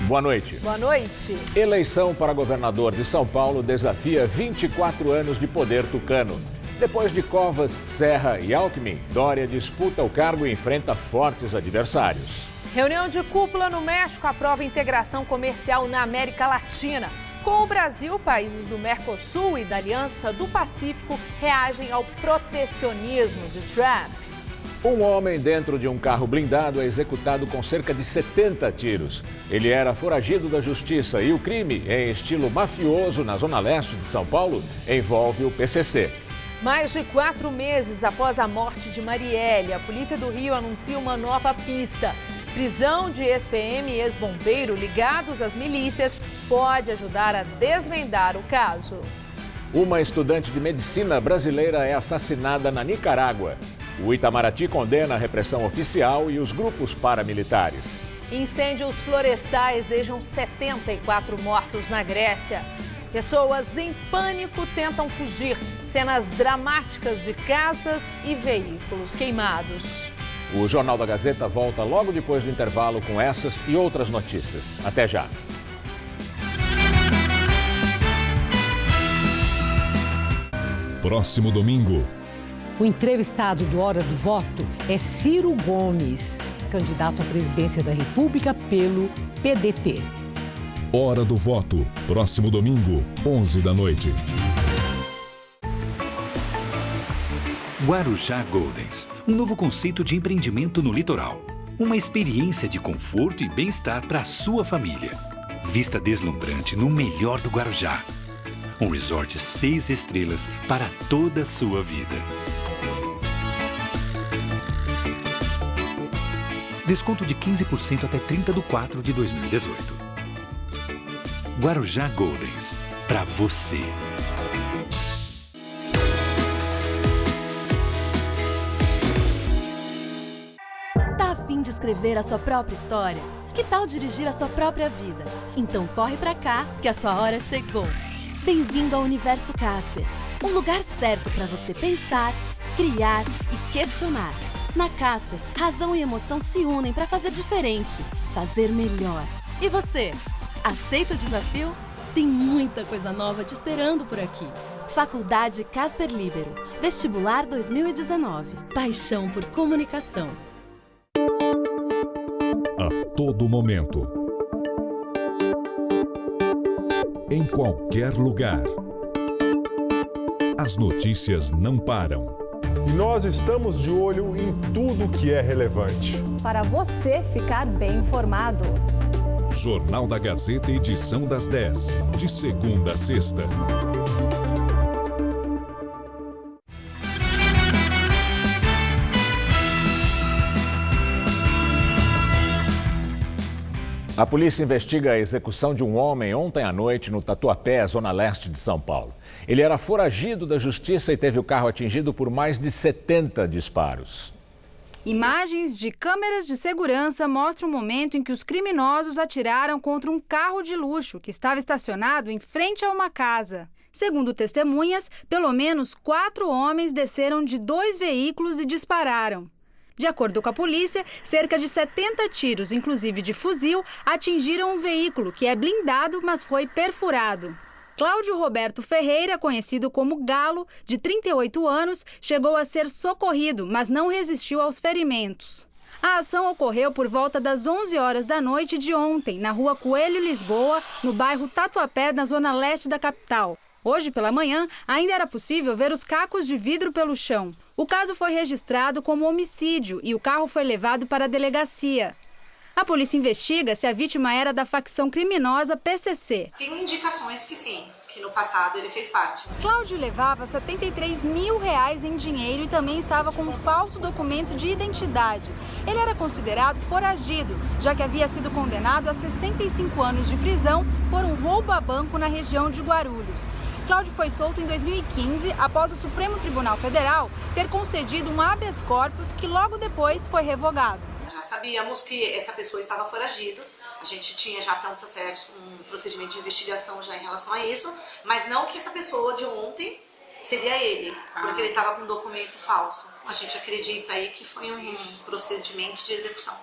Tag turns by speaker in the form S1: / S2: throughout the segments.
S1: Boa noite.
S2: Boa noite.
S1: Eleição para governador de São Paulo desafia 24 anos de poder tucano. Depois de Covas, Serra e Alckmin, Dória disputa o cargo e enfrenta fortes adversários.
S2: Reunião de cúpula no México aprova integração comercial na América Latina. Com o Brasil, países do Mercosul e da Aliança do Pacífico reagem ao protecionismo de Trump.
S1: Um homem dentro de um carro blindado é executado com cerca de 70 tiros. Ele era foragido da justiça e o crime, em estilo mafioso na zona leste de São Paulo, envolve o PCC.
S2: Mais de 4 meses após a morte de Marielle, a Polícia do Rio anuncia uma nova pista. Prisão de ex-PM e ex-bombeiro ligados às milícias pode ajudar a desvendar o caso.
S1: Uma estudante de medicina brasileira é assassinada na Nicarágua. O Itamaraty condena a repressão oficial e os grupos paramilitares.
S2: Incêndios florestais deixam 74 mortos na Grécia. Pessoas em pânico tentam fugir. Cenas dramáticas de casas e veículos queimados.
S1: O Jornal da Gazeta volta logo depois do intervalo com essas e outras notícias. Até já.
S3: Próximo domingo.
S4: O entrevistado do Hora do Voto é Ciro Gomes, candidato à presidência da República pelo PDT.
S3: Hora do Voto, próximo domingo, 11 da noite.
S5: Guarujá Goldens, um novo conceito de empreendimento no litoral. Uma experiência de conforto e bem-estar para a sua família. Vista deslumbrante no melhor do Guarujá. Um resort 6 estrelas para toda a sua vida. Desconto de 15% até 30/4/2018. Guarujá Goldens, para você.
S6: Tá a fim de escrever a sua própria história? Que tal dirigir a sua própria vida? Então corre pra cá, que a sua hora chegou. Bem-vindo ao Universo Casper, um lugar certo para você pensar, criar e questionar. Na Casper, razão e emoção se unem para fazer diferente, fazer melhor. E você? Aceita o desafio? Tem muita coisa nova te esperando por aqui. Faculdade Casper Líbero, Vestibular 2019. Paixão por comunicação.
S3: A todo momento. Em qualquer lugar. As notícias não param.
S7: E nós estamos de olho em tudo que é relevante.
S8: Para você ficar bem informado.
S3: Jornal da Gazeta, edição das 10, de segunda a sexta.
S1: A polícia investiga a execução de um homem ontem à noite no Tatuapé, zona leste de São Paulo. Ele era foragido da justiça e teve o carro atingido por mais de 70 disparos.
S9: Imagens de câmeras de segurança mostram o momento em que os criminosos atiraram contra um carro de luxo que estava estacionado em frente a uma casa. Segundo testemunhas, pelo menos 4 homens desceram de 2 veículos e dispararam. De acordo com a polícia, cerca de 70 tiros, inclusive de fuzil, atingiram um veículo que é blindado, mas foi perfurado. Cláudio Roberto Ferreira, conhecido como Galo, de 38 anos, chegou a ser socorrido, mas não resistiu aos ferimentos. A ação ocorreu por volta das 11 horas da noite de ontem, na rua Coelho Lisboa, no bairro Tatuapé, na zona leste da capital. Hoje pela manhã, ainda era possível ver os cacos de vidro pelo chão. O caso foi registrado como homicídio e o carro foi levado para a delegacia. A polícia investiga se a vítima era da facção criminosa PCC.
S10: Tem indicações que sim, que no passado ele fez parte.
S9: Cláudio levava R$73 mil em dinheiro e também estava com um falso documento de identidade. Ele era considerado foragido, já que havia sido condenado a 65 anos de prisão por um roubo a banco na região de Guarulhos. Cláudio foi solto em 2015, após o Supremo Tribunal Federal ter concedido um habeas corpus que logo depois foi revogado.
S10: Já sabíamos que essa pessoa estava foragida, a gente tinha já até um procedimento de investigação já em relação a isso, mas não que essa pessoa de ontem seria ele, porque ele estava com um documento falso. A gente acredita aí que foi um procedimento de execução.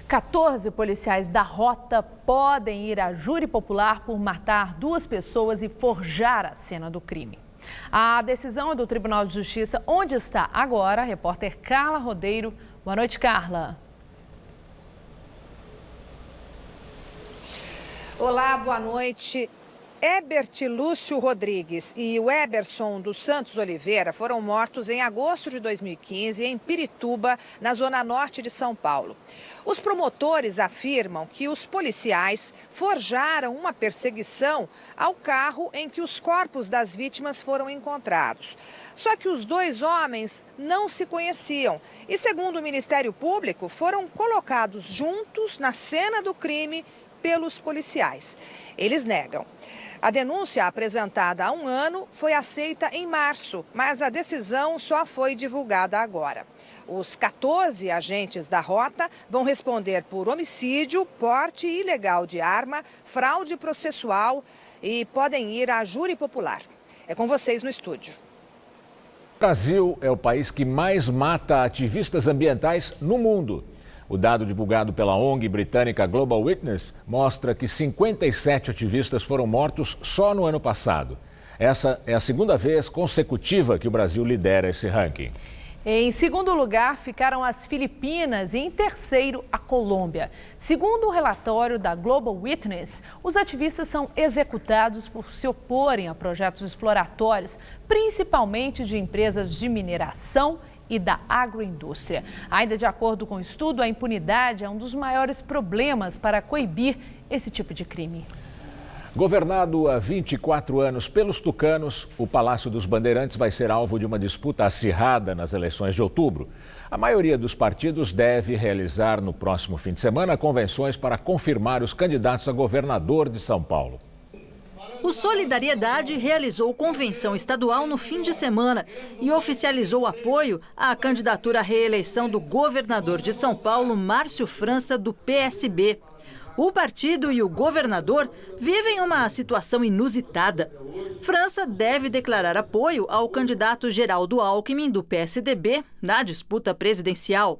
S2: 14 policiais da Rota podem ir a júri popular por matar 2 pessoas e forjar a cena do crime. A decisão é do Tribunal de Justiça, onde está agora a repórter Carla Rodeiro. Boa noite, Carla.
S11: Olá, boa noite. Herbert Lúcio Rodrigues e o Eberson dos Santos Oliveira foram mortos em agosto de 2015 em Pirituba, na zona norte de São Paulo. Os promotores afirmam que os policiais forjaram uma perseguição ao carro em que os corpos das vítimas foram encontrados. Só que os 2 homens não se conheciam e, segundo o Ministério Público, foram colocados juntos na cena do crime pelos policiais. Eles negam. A denúncia, apresentada há 1 ano, foi aceita em março, mas a decisão só foi divulgada agora. Os 14 agentes da Rota vão responder por homicídio, porte ilegal de arma, fraude processual e podem ir a júri popular. É com vocês no estúdio.
S1: O Brasil é o país que mais mata ativistas ambientais no mundo. O dado divulgado pela ONG britânica Global Witness mostra que 57 ativistas foram mortos só no ano passado. Essa é a 2ª vez consecutiva que o Brasil lidera esse ranking.
S2: Em segundo lugar ficaram as Filipinas e em terceiro a Colômbia. Segundo o relatório da Global Witness, os ativistas são executados por se oporem a projetos exploratórios, principalmente de empresas de mineração e da agroindústria. Ainda de acordo com o estudo, a impunidade é um dos maiores problemas para coibir esse tipo de crime.
S1: Governado há 24 anos pelos tucanos, o Palácio dos Bandeirantes vai ser alvo de uma disputa acirrada nas eleições de outubro. A maioria dos partidos deve realizar no próximo fim de semana convenções para confirmar os candidatos a governador de São Paulo.
S12: O Solidariedade realizou convenção estadual no fim de semana e oficializou apoio à candidatura à reeleição do governador de São Paulo, Márcio França, do PSB. O partido e o governador vivem uma situação inusitada. França deve declarar apoio ao candidato Geraldo Alckmin, do PSDB, na disputa presidencial.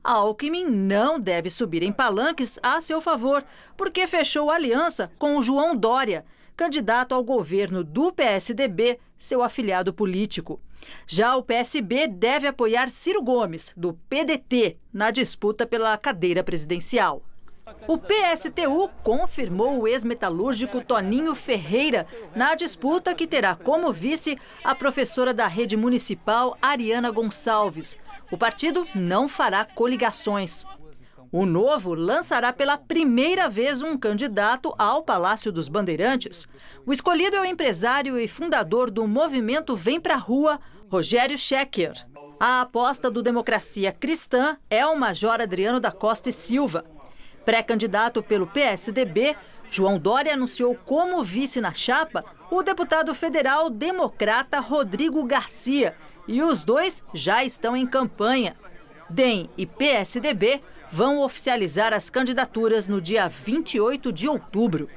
S12: Alckmin não deve subir em palanques a seu favor, porque fechou aliança com o João Dória, candidato ao governo do PSDB, seu afiliado político. Já o PSB deve apoiar Ciro Gomes, do PDT, na disputa pela cadeira presidencial. O PSTU confirmou o ex-metalúrgico Toninho Ferreira na disputa que terá como vice a professora da rede municipal Ariana Gonçalves. O partido não fará coligações. O Novo lançará pela primeira vez um candidato ao Palácio dos Bandeirantes. O escolhido é o empresário e fundador do movimento Vem Pra Rua, Rogério Schecker. A aposta do Democracia Cristã é o Major Adriano da Costa e Silva. Pré-candidato pelo PSDB, João Dória anunciou como vice na chapa o deputado federal democrata Rodrigo Garcia. E os dois já estão em campanha. DEM e PSDB vão oficializar as candidaturas no dia 28 de outubro.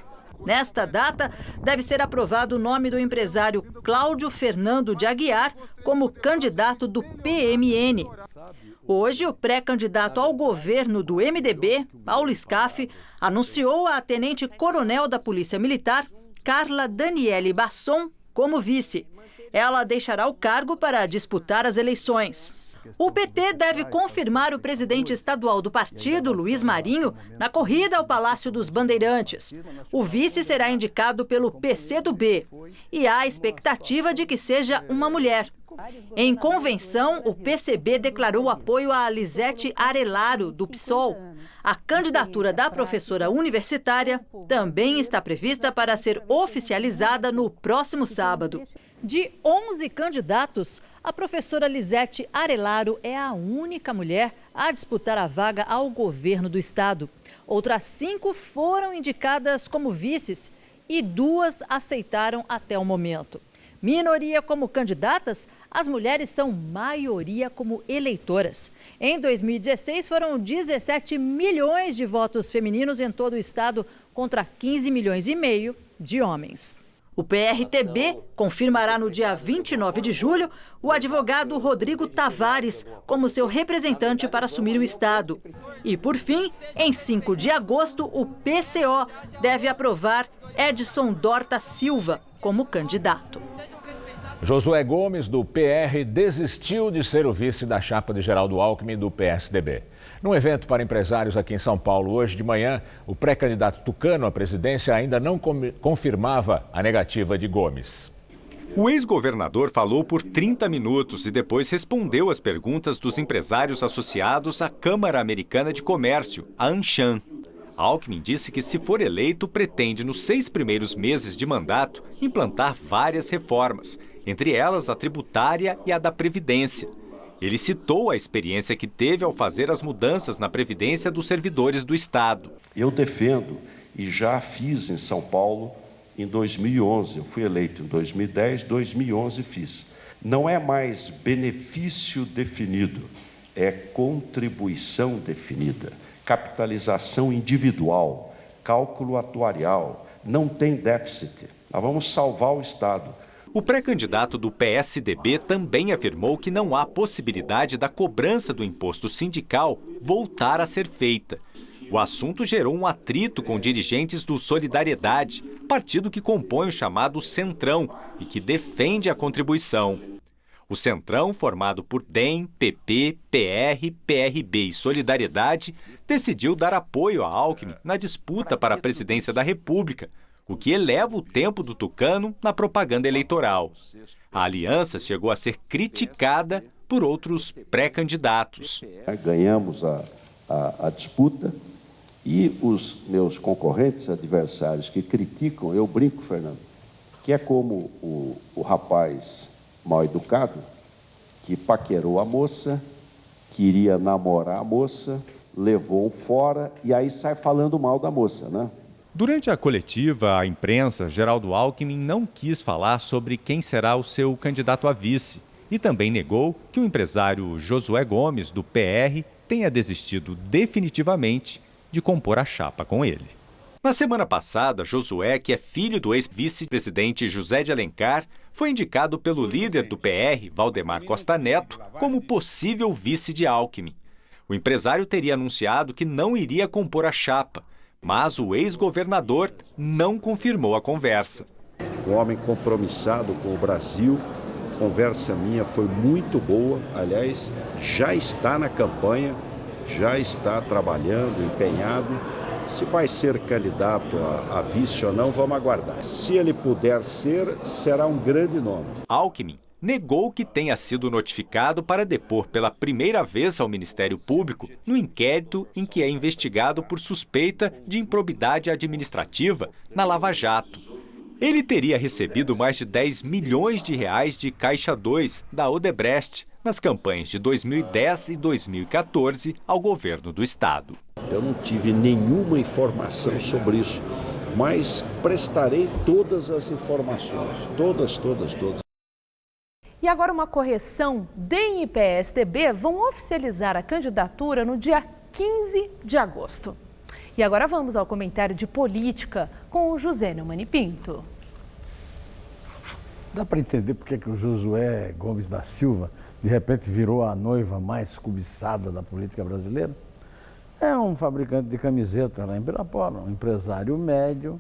S12: Nesta data, deve ser aprovado o nome do empresário Cláudio Fernando de Aguiar como candidato do PMN. Hoje, o pré-candidato ao governo do MDB, Paulo Scaff, anunciou a tenente-coronel da Polícia Militar, Carla Daniele Basson, como vice. Ela deixará o cargo para disputar as eleições. O PT deve confirmar o presidente estadual do partido, Luiz Marinho, na corrida ao Palácio dos Bandeirantes. O vice será indicado pelo PCdoB e há a expectativa de que seja uma mulher. Em convenção, o PCB declarou apoio a Lisete Arelaro, do PSOL. A candidatura da professora universitária também está prevista para ser oficializada no próximo sábado. De 11 candidatos, a professora Lisete Arelaro é a única mulher a disputar a vaga ao governo do estado. Outras 5 foram indicadas como vices e 2 aceitaram até o momento. Minoria como candidatas, as mulheres são maioria como eleitoras. Em 2016, foram 17 milhões de votos femininos em todo o estado contra 15 milhões e meio de homens. O PRTB confirmará no dia 29 de julho o advogado Rodrigo Tavares como seu representante para assumir o Estado. E, por fim, em 5 de agosto, o PCO deve aprovar Edson Dorta Silva como candidato.
S1: Josué Gomes, do PR, desistiu de ser o vice da chapa de Geraldo Alckmin do PSDB. Num evento para empresários aqui em São Paulo hoje de manhã, o pré-candidato tucano à presidência ainda não confirmava a negativa de Gomes.
S13: O ex-governador falou por 30 minutos e depois respondeu às perguntas dos empresários associados à Câmara Americana de Comércio, a AmCham. Alckmin disse que, se for eleito, pretende, nos 6 primeiros meses de mandato, implantar várias reformas, entre elas a tributária e a da Previdência. Ele citou a experiência que teve ao fazer as mudanças na Previdência dos servidores do Estado.
S14: Eu defendo e já fiz em São Paulo em 2011. Eu fui eleito em 2010, 2011 fiz. Não é mais benefício definido, é contribuição definida, capitalização individual, cálculo atuarial, não tem déficit. Nós vamos salvar o Estado.
S13: O pré-candidato do PSDB também afirmou que não há possibilidade da cobrança do imposto sindical voltar a ser feita. O assunto gerou um atrito com dirigentes do Solidariedade, partido que compõe o chamado Centrão e que defende a contribuição. O Centrão, formado por DEM, PP, PR, PRB e Solidariedade, decidiu dar apoio a Alckmin na disputa para a presidência da República, o que eleva o tempo do tucano na propaganda eleitoral. A aliança chegou a ser criticada por outros pré-candidatos.
S14: Ganhamos a disputa e os meus concorrentes, adversários que criticam, eu brinco, Fernando, que é como o rapaz mal educado que paquerou a moça, queria namorar a moça, levou fora e aí sai falando mal da moça, né?
S15: Durante a coletiva à imprensa, Geraldo Alckmin não quis falar sobre quem será o seu candidato a vice e também negou que o empresário Josué Gomes, do PR, tenha desistido definitivamente de compor a chapa com ele.
S13: Na semana passada, Josué, que é filho do ex-vice-presidente José de Alencar, foi indicado pelo líder do PR, Valdemar Costa Neto, como possível vice de Alckmin. O empresário teria anunciado que não iria compor a chapa, mas o ex-governador não confirmou a conversa.
S14: Um homem compromissado com o Brasil, a conversa minha foi muito boa, aliás, já está na campanha, já está trabalhando, empenhado. Se vai ser candidato a vice ou não, vamos aguardar. Se ele puder ser, será um grande nome.
S13: Alckmin negou que tenha sido notificado para depor pela primeira vez ao Ministério Público no inquérito em que é investigado por suspeita de improbidade administrativa na Lava Jato. Ele teria recebido mais de 10 milhões de reais de Caixa 2 da Odebrecht nas campanhas de 2010 e 2014 ao governo do Estado.
S14: Eu não tive nenhuma informação sobre isso, mas prestarei todas as informações, todas.
S2: E agora uma correção: DEM e PSDB vão oficializar a candidatura no dia 15 de agosto. E agora vamos ao comentário de política com o José Neumann Pinto.
S16: Dá para entender por que o Josué Gomes da Silva de repente virou a noiva mais cobiçada da política brasileira? É um fabricante de camiseta lá em Pirapora, um empresário médio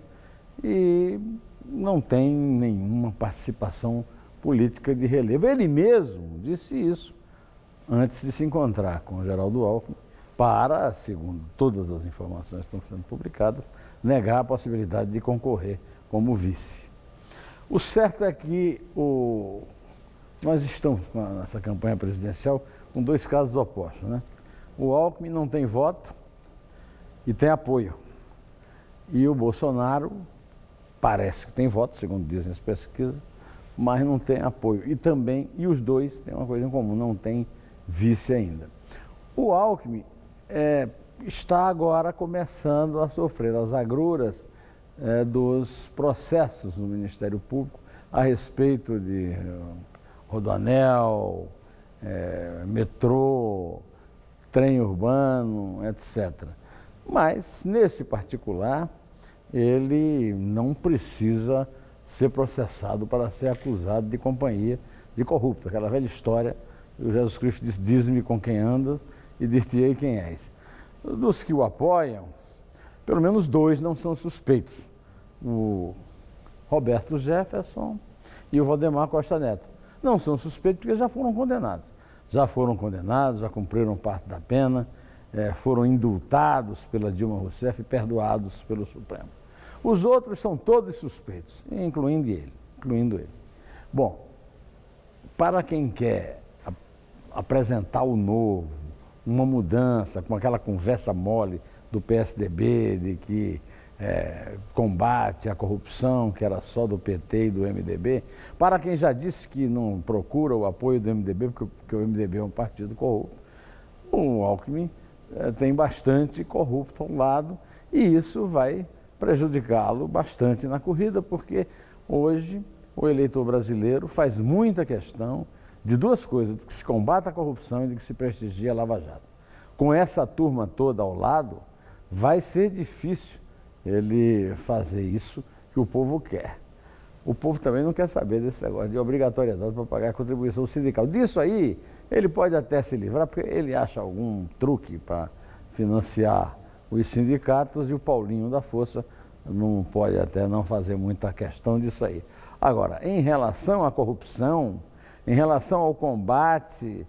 S16: e não tem nenhuma participação política de relevo. Ele mesmo disse isso antes de se encontrar com o Geraldo Alckmin para, segundo todas as informações que estão sendo publicadas, negar a possibilidade de concorrer como vice. O certo é que nós estamos nessa campanha presidencial com dois casos opostos, né? O Alckmin não tem voto e tem apoio. E o Bolsonaro parece que tem voto, segundo dizem as pesquisas, mas não tem apoio. E os dois têm uma coisa em comum, não tem vice ainda. O Alckmin está agora começando a sofrer as agruras dos processos no Ministério Público a respeito de Rodoanel, metrô, trem urbano, etc. Mas, nesse particular, ele não precisa ser processado para ser acusado de companhia de corrupto. Aquela velha história, o Jesus Cristo disse, diz-me com quem andas e dir-te-ei quem és. Dos que o apoiam, pelo menos 2 não são suspeitos. O Roberto Jefferson e o Valdemar Costa Neto. Não são suspeitos porque já foram condenados. Já cumpriram parte da pena, foram indultados pela Dilma Rousseff e perdoados pelo Supremo. Os outros são todos suspeitos, incluindo ele. Bom, para quem quer apresentar o novo, uma mudança, com aquela conversa mole do PSDB, de que combate a corrupção, que era só do PT e do MDB, para quem já disse que não procura o apoio do MDB, porque o MDB é um partido corrupto, o Alckmin tem bastante corrupto ao lado e isso vai prejudicá-lo bastante na corrida, porque hoje o eleitor brasileiro faz muita questão de 2 coisas, de que se combata a corrupção e de que se prestigia a Lava Jato. Com essa turma toda ao lado, vai ser difícil ele fazer isso que o povo quer. O povo também não quer saber desse negócio de obrigatoriedade para pagar a contribuição sindical. Disso aí, ele pode até se livrar, porque ele acha algum truque para financiar os sindicatos e o Paulinho da Força não pode até não fazer muita questão disso aí. Agora, em relação à corrupção, em relação ao combate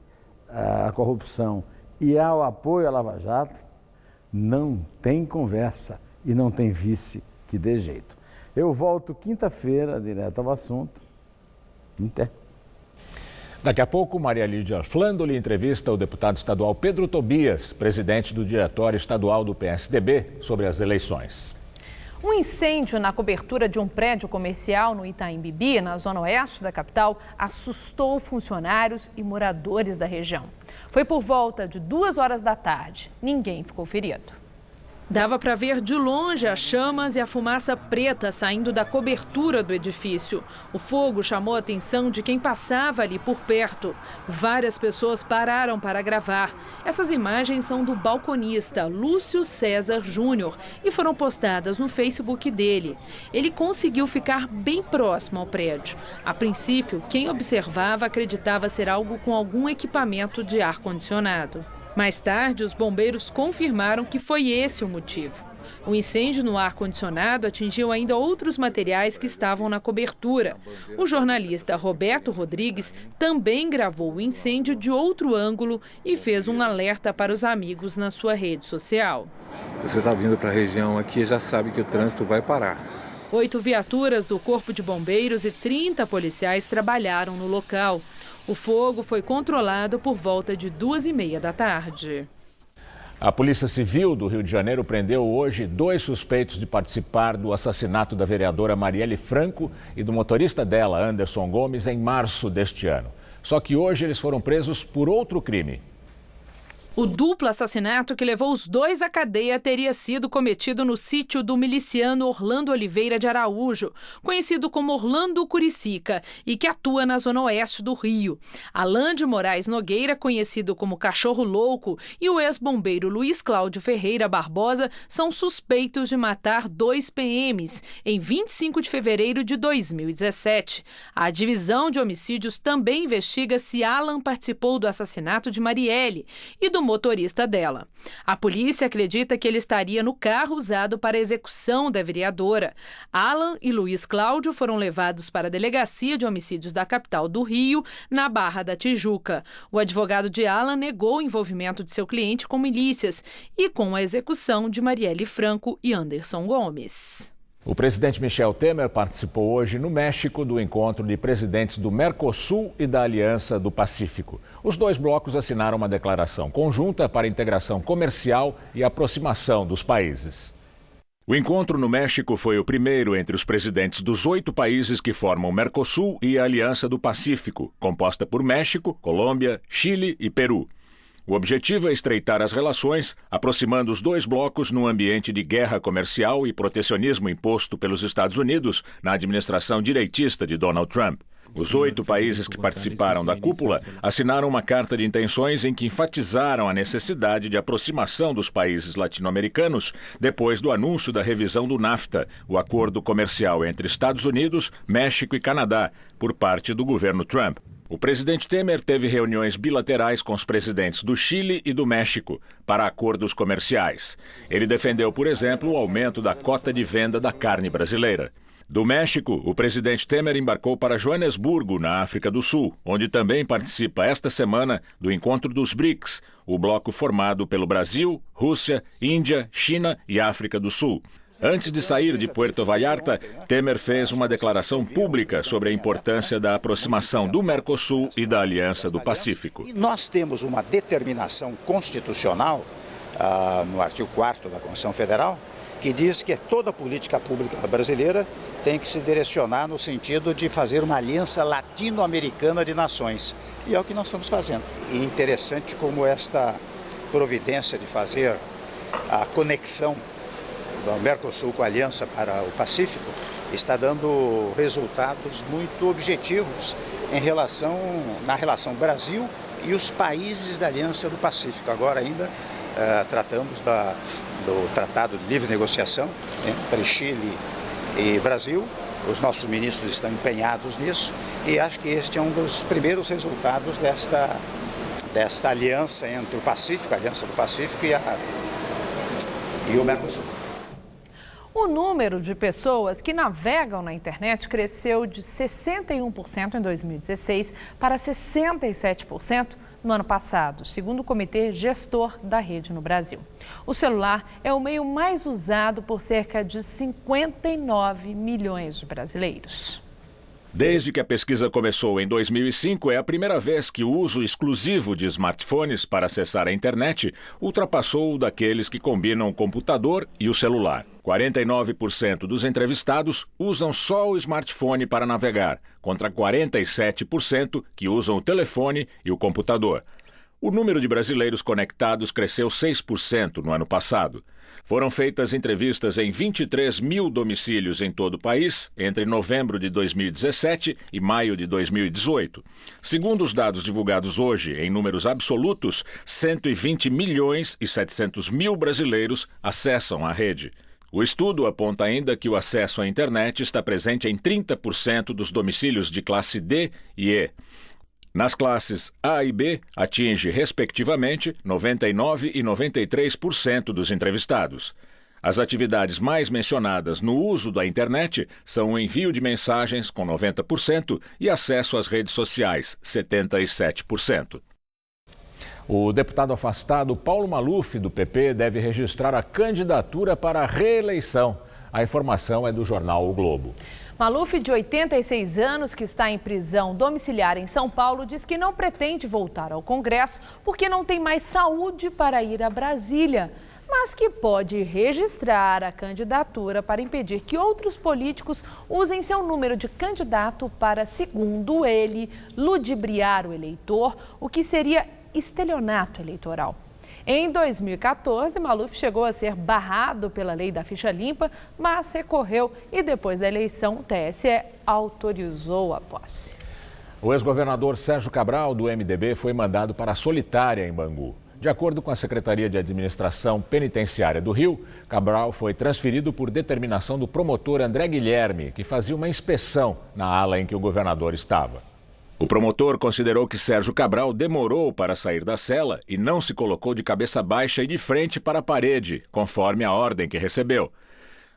S16: à corrupção e ao apoio à Lava Jato, não tem conversa e não tem vice que dê jeito. Eu volto quinta-feira, direto ao assunto. Até.
S1: Daqui a pouco, Maria Lídia Flandoli entrevista o deputado estadual Pedro Tobias, presidente do Diretório Estadual do PSDB, sobre as eleições.
S2: Um incêndio na cobertura de um prédio comercial no Itaim Bibi, na zona oeste da capital, assustou funcionários e moradores da região. Foi por volta de 2 horas da tarde. Ninguém ficou ferido. Dava para ver de longe as chamas e a fumaça preta saindo da cobertura do edifício. O fogo chamou a atenção de quem passava ali por perto. Várias pessoas pararam para gravar. Essas imagens são do balconista Lúcio César Júnior e foram postadas no Facebook dele. Ele conseguiu ficar bem próximo ao prédio. A princípio, quem observava acreditava ser algo com algum equipamento de ar-condicionado. Mais tarde, os bombeiros confirmaram que foi esse o motivo. O incêndio no ar-condicionado atingiu ainda outros materiais que estavam na cobertura. O jornalista Roberto Rodrigues também gravou o incêndio de outro ângulo e fez um alerta para os amigos na sua rede social.
S17: Você está vindo para a região aqui, já sabe que o trânsito vai parar.
S2: 8 viaturas do Corpo de Bombeiros e 30 policiais trabalharam no local. O fogo foi controlado por volta de 2h30 da tarde.
S1: A Polícia Civil do Rio de Janeiro prendeu hoje 2 suspeitos de participar do assassinato da vereadora Marielle Franco e do motorista dela, Anderson Gomes, em março deste ano. Só que hoje eles foram presos por outro crime.
S2: O duplo assassinato que levou os 2 à cadeia teria sido cometido no sítio do miliciano Orlando Oliveira de Araújo, conhecido como Orlando Curicica, e que atua na zona oeste do Rio. Alain de Moraes Nogueira, conhecido como Cachorro Louco, e o ex-bombeiro Luiz Cláudio Ferreira Barbosa são suspeitos de matar 2 PMs em 25 de fevereiro de 2017. A divisão de homicídios também investiga se Alan participou do assassinato de Marielle e do motorista dela. A polícia acredita que ele estaria no carro usado para a execução da vereadora. Alan e Luiz Cláudio foram levados para a Delegacia de Homicídios da capital do Rio, na Barra da Tijuca. O advogado de Alan negou o envolvimento de seu cliente com milícias e com a execução de Marielle Franco e Anderson Gomes.
S1: O presidente Michel Temer participou hoje no México do encontro de presidentes do Mercosul e da Aliança do Pacífico. Os 2 blocos assinaram uma declaração conjunta para a integração comercial e aproximação dos países. O encontro no México foi o primeiro entre os presidentes dos 8 países que formam o Mercosul e a Aliança do Pacífico, composta por México, Colômbia, Chile e Peru. O objetivo é estreitar as relações, aproximando os 2 blocos num ambiente de guerra comercial e protecionismo imposto pelos Estados Unidos na administração direitista de Donald Trump. Os 8 países que participaram da cúpula assinaram uma carta de intenções em que enfatizaram a necessidade de aproximação dos países latino-americanos depois do anúncio da revisão do NAFTA, o acordo comercial entre Estados Unidos, México e Canadá, por parte do governo Trump. O presidente Temer teve reuniões bilaterais com os presidentes do Chile e do México para acordos comerciais. Ele defendeu, por exemplo, o aumento da cota de venda da carne brasileira. Do México, o presidente Temer embarcou para Joanesburgo, na África do Sul, onde também participa esta semana do encontro dos BRICS, o bloco formado pelo Brasil, Rússia, Índia, China e África do Sul. Antes de sair de Puerto Vallarta, Temer fez uma declaração pública sobre a importância da aproximação do Mercosul e da Aliança do Pacífico.
S18: E nós temos uma determinação constitucional, no artigo 4º da Constituição Federal, que diz que toda a política pública brasileira tem que se direcionar no sentido de fazer uma aliança latino-americana de nações. E é o que nós estamos fazendo. E interessante como esta providência de fazer a conexão do Mercosul com a Aliança para o Pacífico está dando resultados muito objetivos na relação Brasil e os países da Aliança do Pacífico. Agora ainda tratamos do Tratado de Livre Negociação entre Chile e Brasil. Os nossos ministros estão empenhados nisso e acho que este é um dos primeiros resultados desta aliança entre o Pacífico, a Aliança do Pacífico e o Mercosul.
S2: O número de pessoas que navegam na internet cresceu de 61% em 2016 para 67% no ano passado, segundo o Comitê Gestor da Rede no Brasil. O celular é o meio mais usado por cerca de 59 milhões de brasileiros.
S1: Desde que a pesquisa começou em 2005, é a primeira vez que o uso exclusivo de smartphones para acessar a internet ultrapassou o daqueles que combinam o computador e o celular. 49% dos entrevistados usam só o smartphone para navegar, contra 47% que usam o telefone e o computador. O número de brasileiros conectados cresceu 6% no ano passado. Foram feitas entrevistas em 23 mil domicílios em todo o país entre novembro de 2017 e maio de 2018. Segundo os dados divulgados hoje, em números absolutos, 120 milhões e 700 mil brasileiros acessam a rede. O estudo aponta ainda que o acesso à internet está presente em 30% dos domicílios de classe D e E. Nas classes A e B, atinge, respectivamente, 99% e 93% dos entrevistados. As atividades mais mencionadas no uso da internet são o envio de mensagens, com 90%, e acesso às redes sociais, 77%. O deputado afastado Paulo Maluf, do PP, deve registrar a candidatura para a reeleição. A informação é do jornal O Globo.
S2: Maluf, de 86 anos, que está em prisão domiciliar em São Paulo, diz que não pretende voltar ao Congresso porque não tem mais saúde para ir a Brasília, mas que pode registrar a candidatura para impedir que outros políticos usem seu número de candidato para, segundo ele, ludibriar o eleitor, o que seria estelionato eleitoral. Em 2014, Maluf chegou a ser barrado pela lei da ficha limpa, mas recorreu e depois da eleição o TSE autorizou a posse.
S1: O ex-governador Sérgio Cabral, do MDB, foi mandado para a solitária em Bangu. De acordo com a Secretaria de Administração Penitenciária do Rio, Cabral foi transferido por determinação do promotor André Guilherme, que fazia uma inspeção na ala em que o governador estava. O promotor considerou que Sérgio Cabral demorou para sair da cela e não se colocou de cabeça baixa e de frente para a parede, conforme a ordem que recebeu.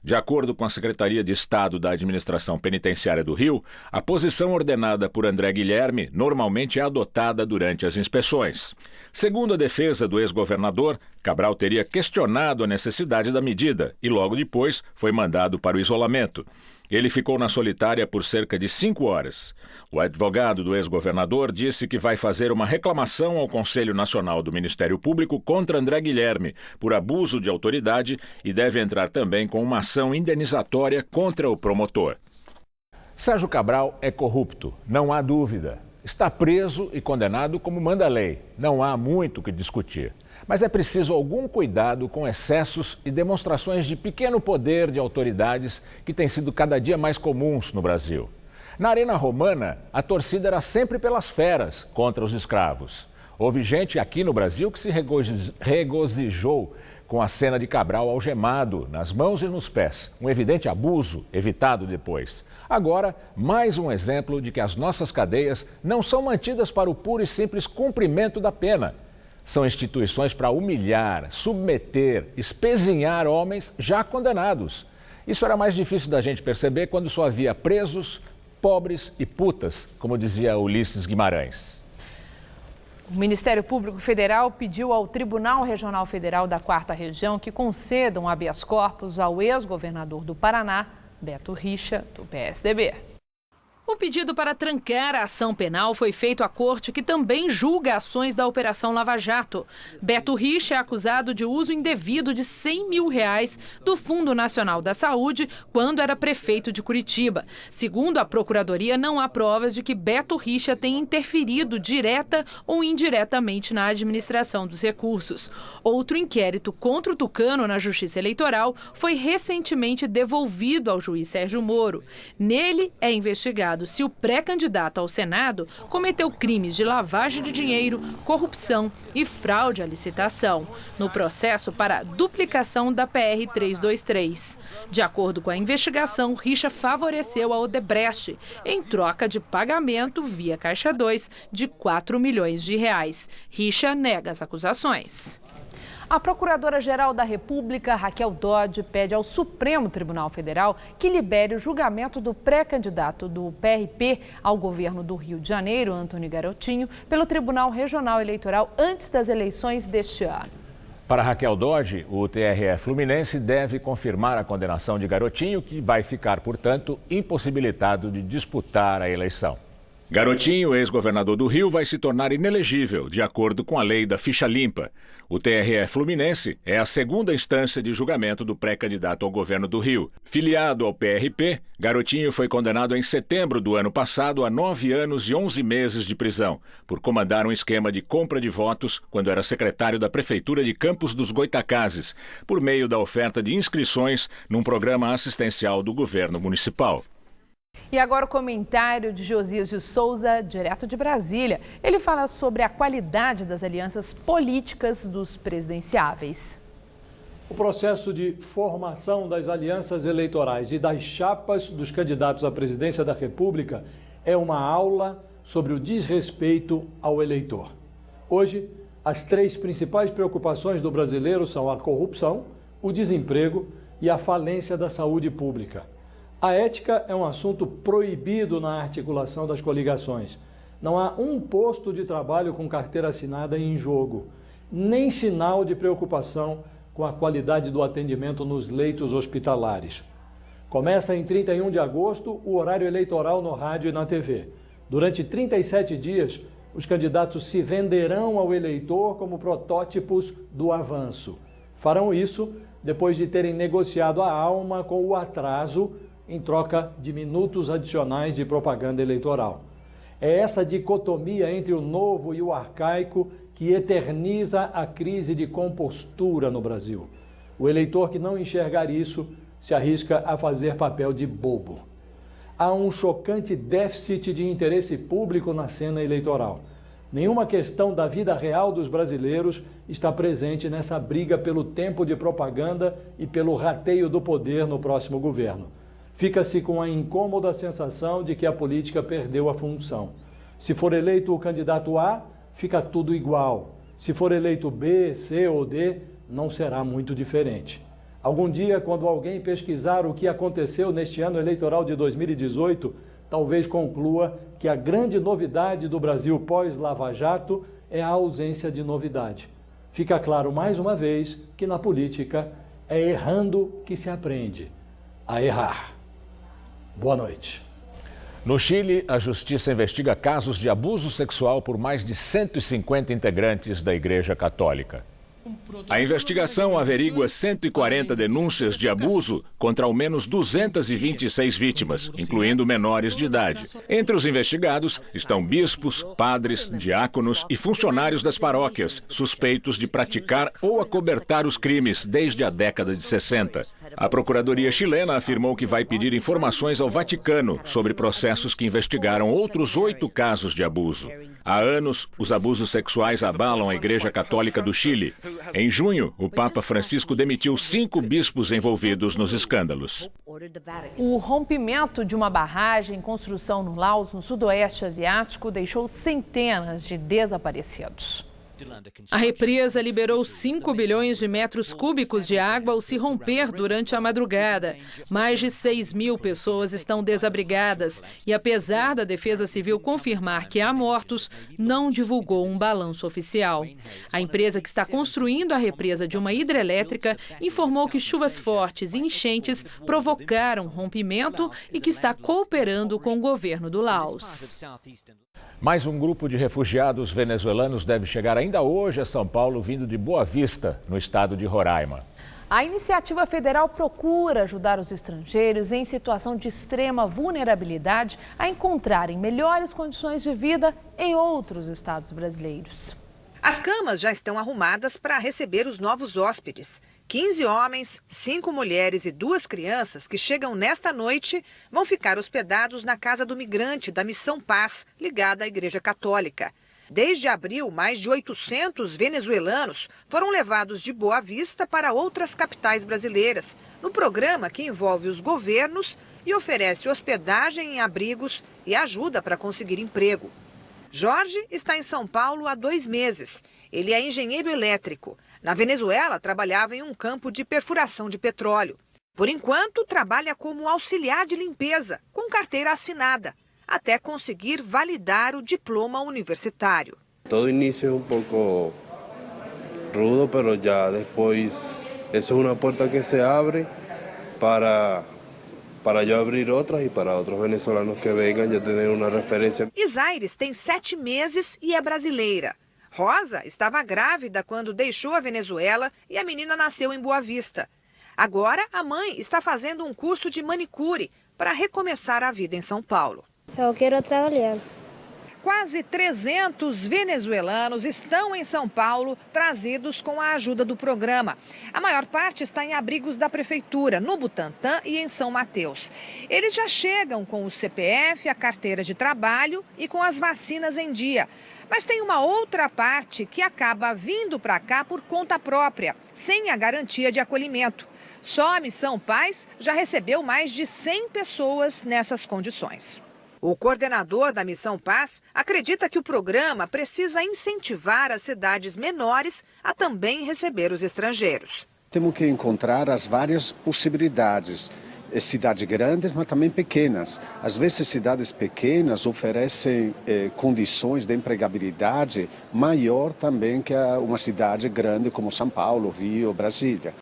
S1: De acordo com a Secretaria de Estado da Administração Penitenciária do Rio, a posição ordenada por André Guilherme normalmente é adotada durante as inspeções. Segundo a defesa do ex-governador, Cabral teria questionado a necessidade da medida e logo depois foi mandado para o isolamento. Ele ficou na solitária por cerca de 5 horas. O advogado do ex-governador disse que vai fazer uma reclamação ao Conselho Nacional do Ministério Público contra André Guilherme por abuso de autoridade e deve entrar também com uma ação indenizatória contra o promotor. Sérgio Cabral é corrupto, não há dúvida. Está preso e condenado como manda a lei. Não há muito o que discutir. Mas é preciso algum cuidado com excessos e demonstrações de pequeno poder de autoridades que têm sido cada dia mais comuns no Brasil. Na Arena Romana, a torcida era sempre pelas feras contra os escravos. Houve gente aqui no Brasil que se regozijou com a cena de Cabral algemado nas mãos e nos pés. Um evidente abuso evitado depois. Agora, mais um exemplo de que as nossas cadeias não são mantidas para o puro e simples cumprimento da pena. São instituições para humilhar, submeter, espezinhar homens já condenados. Isso era mais difícil da gente perceber quando só havia presos, pobres e putas, como dizia Ulisses Guimarães.
S2: O Ministério Público Federal pediu ao Tribunal Regional Federal da 4ª Região que conceda um habeas corpus ao ex-governador do Paraná, Beto Richa, do PSDB. O pedido para trancar a ação penal foi feito à corte, que também julga ações da Operação Lava Jato. Beto Richa é acusado de uso indevido de R$100 mil do Fundo Nacional da Saúde quando era prefeito de Curitiba. Segundo a Procuradoria, não há provas de que Beto Richa tenha interferido direta ou indiretamente na administração dos recursos. Outro inquérito contra o Tucano na Justiça Eleitoral foi recentemente devolvido ao juiz Sérgio Moro. Nele é investigado se o pré-candidato ao Senado cometeu crimes de lavagem de dinheiro, corrupção e fraude à licitação, no processo para duplicação da PR 323. De acordo com a investigação, Richa favoreceu a Odebrecht em troca de pagamento via Caixa 2 de R$4 milhões. Richa nega as acusações. A Procuradora-Geral da República, Raquel Dodge, pede ao Supremo Tribunal Federal que libere o julgamento do pré-candidato do PRP ao governo do Rio de Janeiro, Antônio Garotinho, pelo Tribunal Regional Eleitoral antes das eleições deste ano.
S1: Para Raquel Dodge, o TRE Fluminense deve confirmar a condenação de Garotinho, que vai ficar, portanto, impossibilitado de disputar a eleição. Garotinho, ex-governador do Rio, vai se tornar inelegível, de acordo com a lei da ficha limpa. O TRE Fluminense é a segunda instância de julgamento do pré-candidato ao governo do Rio. Filiado ao PRP, Garotinho foi condenado em setembro do ano passado a 9 anos e 11 meses de prisão, por comandar um esquema de compra de votos quando era secretário da Prefeitura de Campos dos Goitacazes, por meio da oferta de inscrições num programa assistencial do governo municipal.
S2: E agora o comentário de Josias de Souza, direto de Brasília. Ele fala sobre a qualidade das alianças políticas dos presidenciáveis.
S19: O processo de formação das alianças eleitorais e das chapas dos candidatos à presidência da República é uma aula sobre o desrespeito ao eleitor. Hoje, as 3 principais preocupações do brasileiro são a corrupção, o desemprego e a falência da saúde pública. A ética é um assunto proibido na articulação das coligações. Não há um posto de trabalho com carteira assinada em jogo, nem sinal de preocupação com a qualidade do atendimento nos leitos hospitalares. Começa em 31 de agosto o horário eleitoral no rádio e na TV. Durante 37 dias, os candidatos se venderão ao eleitor como protótipos do avanço. Farão isso depois de terem negociado a alma com o atraso em troca de minutos adicionais de propaganda eleitoral. É essa dicotomia entre o novo e o arcaico que eterniza a crise de compostura no Brasil. O eleitor que não enxergar isso se arrisca a fazer papel de bobo. Há um chocante déficit de interesse público na cena eleitoral. Nenhuma questão da vida real dos brasileiros está presente nessa briga pelo tempo de propaganda e pelo rateio do poder no próximo governo. Fica-se com a incômoda sensação de que a política perdeu a função. Se for eleito o candidato A, fica tudo igual. Se for eleito B, C ou D, não será muito diferente. Algum dia, quando alguém pesquisar o que aconteceu neste ano eleitoral de 2018, talvez conclua que a grande novidade do Brasil pós-Lava Jato é a ausência de novidade. Fica claro mais uma vez que na política é errando que se aprende a errar. Boa noite.
S1: No Chile, a justiça investiga casos de abuso sexual por mais de 150 integrantes da Igreja Católica. A investigação averigua 140 denúncias de abuso contra ao menos 226 vítimas, incluindo menores de idade. Entre os investigados estão bispos, padres, diáconos e funcionários das paróquias, suspeitos de praticar ou acobertar os crimes desde a década de 60. A Procuradoria chilena afirmou que vai pedir informações ao Vaticano sobre processos que investigaram outros 8 casos de abuso. Há anos, os abusos sexuais abalam a Igreja Católica do Chile. Em junho, o Papa Francisco demitiu 5 bispos envolvidos nos escândalos.
S2: O rompimento de uma barragem em construção no Laos, no sudoeste asiático, deixou centenas de desaparecidos. A represa liberou 5 bilhões de metros cúbicos de água ao se romper durante a madrugada. Mais de 6 mil pessoas estão desabrigadas e, apesar da Defesa Civil confirmar que há mortos, não divulgou um balanço oficial. A empresa que está construindo a represa de uma hidrelétrica informou que chuvas fortes e enchentes provocaram rompimento e que está cooperando com o governo do Laos.
S1: Mais um grupo de refugiados venezuelanos deve chegar ainda hoje a São Paulo, vindo de Boa Vista, no estado de Roraima.
S2: A iniciativa federal procura ajudar os estrangeiros em situação de extrema vulnerabilidade a encontrarem melhores condições de vida em outros estados brasileiros.
S11: As camas já estão arrumadas para receber os novos hóspedes. 15 homens, 5 mulheres e 2 crianças que chegam nesta noite vão ficar hospedados na Casa do Migrante da Missão Paz, ligada à Igreja Católica. Desde abril, mais de 800 venezuelanos foram levados de Boa Vista para outras capitais brasileiras, no programa que envolve os governos e oferece hospedagem em abrigos e ajuda para conseguir emprego. Jorge está em São Paulo há 2 meses. Ele é engenheiro elétrico. Na Venezuela, trabalhava em um campo de perfuração de petróleo. Por enquanto, trabalha como auxiliar de limpeza, com carteira assinada, até conseguir validar o diploma universitário.
S20: Todo início é pouco rudo, mas já depois, isso é uma porta que se abre para eu abrir outras e para outros venezuelanos que venham já ter uma referência.
S11: Isaires tem 7 meses e é brasileira. Rosa estava grávida quando deixou a Venezuela e a menina nasceu em Boa Vista. Agora, a mãe está fazendo um curso de manicure para recomeçar a vida em São Paulo.
S21: Eu quero trabalhar.
S11: Quase 300 venezuelanos estão em São Paulo, trazidos com a ajuda do programa. A maior parte está em abrigos da prefeitura, no Butantã e em São Mateus. Eles já chegam com o CPF, a carteira de trabalho e com as vacinas em dia. Mas tem uma outra parte que acaba vindo para cá por conta própria, sem a garantia de acolhimento. Só a Missão Paz já recebeu mais de 100 pessoas nessas condições. O coordenador da Missão Paz acredita que o programa precisa incentivar as cidades menores a também receber os estrangeiros.
S22: Temos que encontrar as várias possibilidades. Cidades grandes, mas também pequenas. Às vezes, cidades pequenas oferecem condições de empregabilidade maior também que uma cidade grande como São Paulo, Rio, Brasília.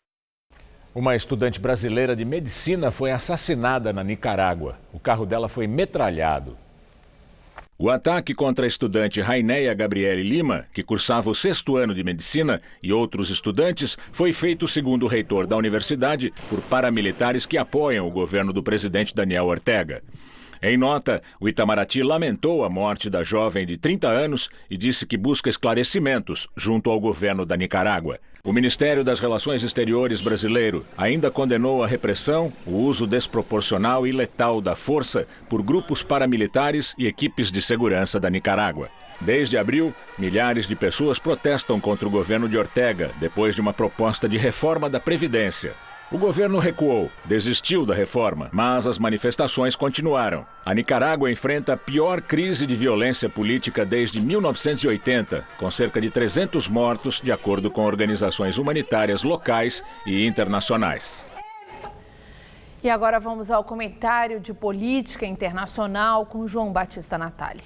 S1: Uma estudante brasileira de medicina foi assassinada na Nicarágua. O carro dela foi metralhado. O ataque contra a estudante Raineia Gabriele Lima, que cursava o 6º ano de medicina, e outros estudantes, foi feito, segundo o reitor da universidade, por paramilitares que apoiam o governo do presidente Daniel Ortega. Em nota, o Itamaraty lamentou a morte da jovem de 30 anos e disse que busca esclarecimentos junto ao governo da Nicarágua. O Ministério das Relações Exteriores brasileiro ainda condenou a repressão, o uso desproporcional e letal da força por grupos paramilitares e equipes de segurança da Nicarágua. Desde abril, milhares de pessoas protestam contra o governo de Ortega depois de uma proposta de reforma da Previdência. O governo recuou, desistiu da reforma, mas as manifestações continuaram. A Nicarágua enfrenta a pior crise de violência política desde 1980, com cerca de 300 mortos, de acordo com organizações humanitárias locais e internacionais.
S2: E agora vamos ao comentário de política internacional com João Batista Natali.